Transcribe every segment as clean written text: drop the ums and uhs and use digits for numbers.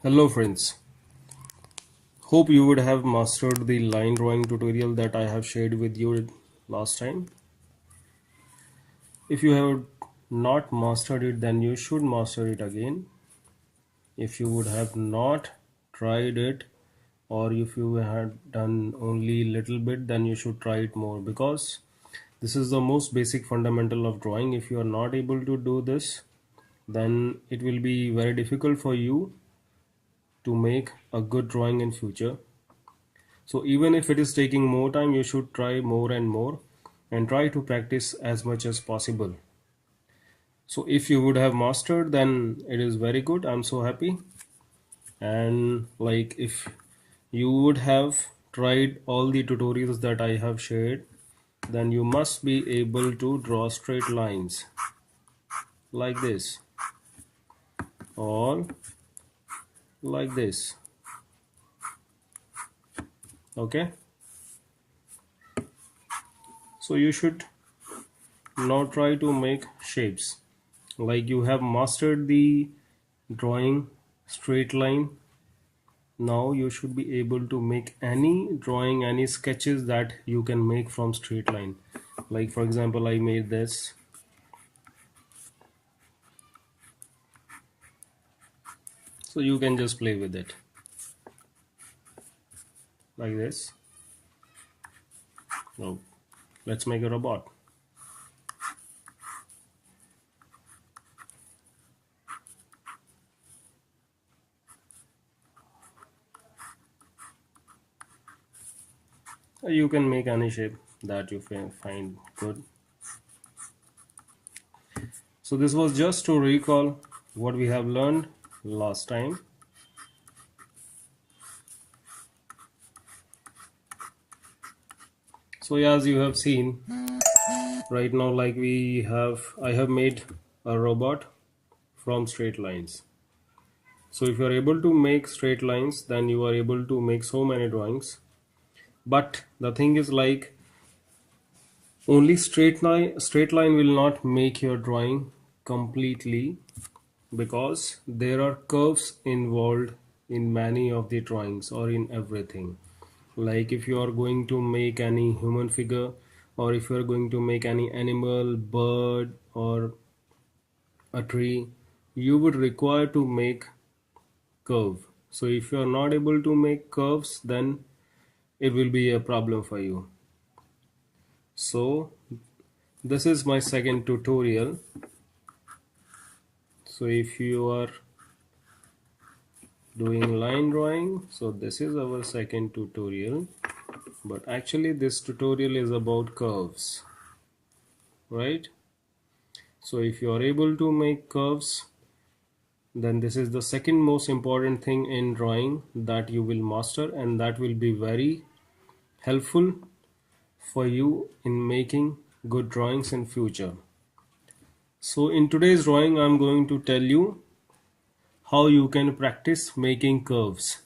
Hello friends, hope you would have mastered the line drawing tutorial that I have shared with you last time. If you have not mastered it, then you should master it again. If you would have not tried it, or if you had done only little bit, then you should try it more, because this is the most basic fundamental of drawing. If you are not able to do this, then it will be very difficult for you to make a good drawing in future. So even if it is taking more time, you should try more and more and try to practice as much as possible. So if you would have mastered, then it is very good. I'm so happy. And like if you would have tried all the tutorials that I have shared, then you must be able to draw straight lines like this or like this. Okay. So you should now try to make shapes. Like you have mastered the drawing straight line, now you should be able to make any drawing, any sketches that you can make from straight line. Like for example, I made this, so you can just play with it like this. Now let's make a robot. You can make any shape that you find good. So this was just to recall what we have learned last time. So as you have seen right now, like I have made a robot from straight lines. So if you are able to make straight lines, then you are able to make so many drawings. But the thing is, like, only straight line will not make your drawing completely, because there are curves involved in many of the drawings or in everything. Like if you are going to make any human figure, or if you are going to make any animal, bird, or a tree, you would require to make curve. So if you are not able to make curves, then it will be a problem for you. So this is my second tutorial. So if you are doing line drawing, so this is our second tutorial, but actually this tutorial is about curves, right? So if you are able to make curves, then this is the second most important thing in drawing that you will master, and that will be very helpful for you in making good drawings in future. So in today's drawing, I'm going to tell you how you can practice making curves.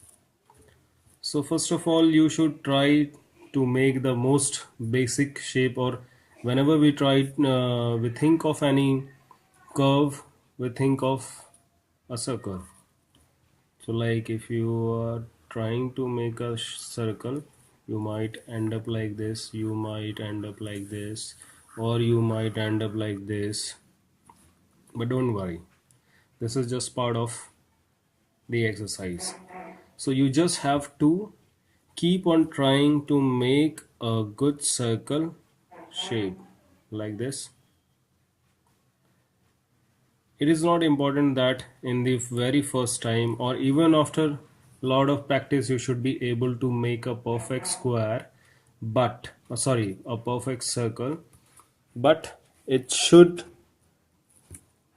So first of all, you should try to make the most basic shape, or whenever we think of any curve, we think of a circle. So like if you are trying to make a circle, you might end up like this, you might end up like this, or you might end up like this. But don't worry, this is just part of the exercise. So you just have to keep on trying to make a good circle shape like this. It is not important that in the very first time, or even after a lot of practice, you should be able to make a perfect square, but a perfect circle, but it should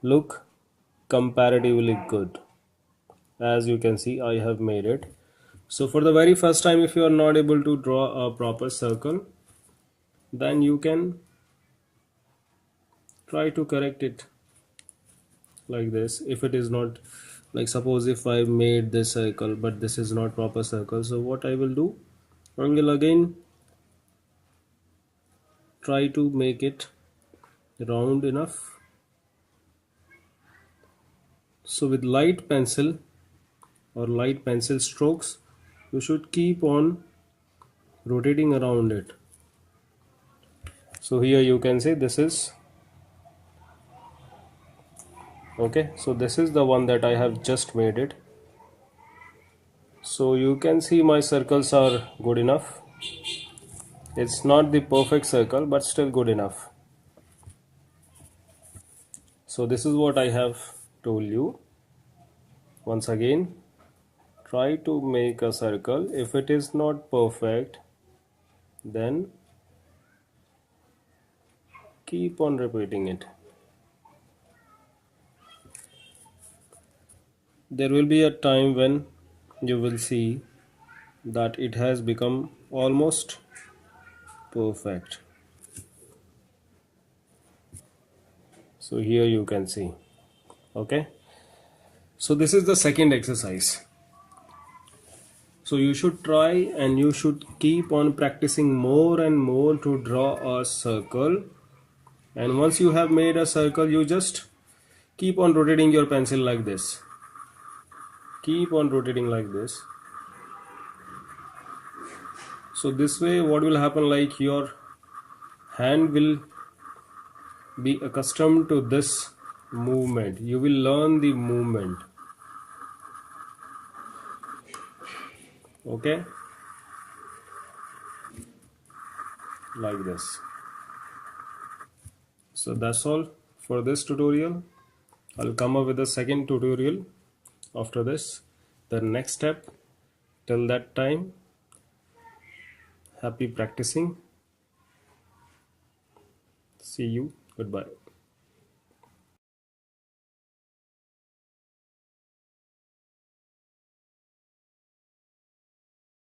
look comparatively good. As you can see, I have made it. So for the very first time, if you are not able to draw a proper circle, then you can try to correct it like this. If it is not, like suppose if I made this circle but this is not proper circle, so what I will do, I will again try to make it round enough. So with light pencil, or light pencil strokes, you should keep on rotating around it. So here you can see this is okay. So this is the one that I have just made it. So you can see my circles are good enough. It's not the perfect circle, but still good enough. So this is what I have told you. Once again, try to make a circle. If it is not perfect, then keep on repeating it. There will be a time when you will see that it has become almost perfect. So here you can see. Okay. So this is the second exercise. So you should try and you should keep on practicing more and more to draw a circle. And once you have made a circle, you just keep on rotating your pencil like this. Keep on rotating like this. So this way what will happen, like your hand will be accustomed to this movement. You will learn the movement. Okay, like this. So that's all for this tutorial. I'll come up with a second tutorial after this, the next step. Till that time, happy practicing. See you. Goodbye.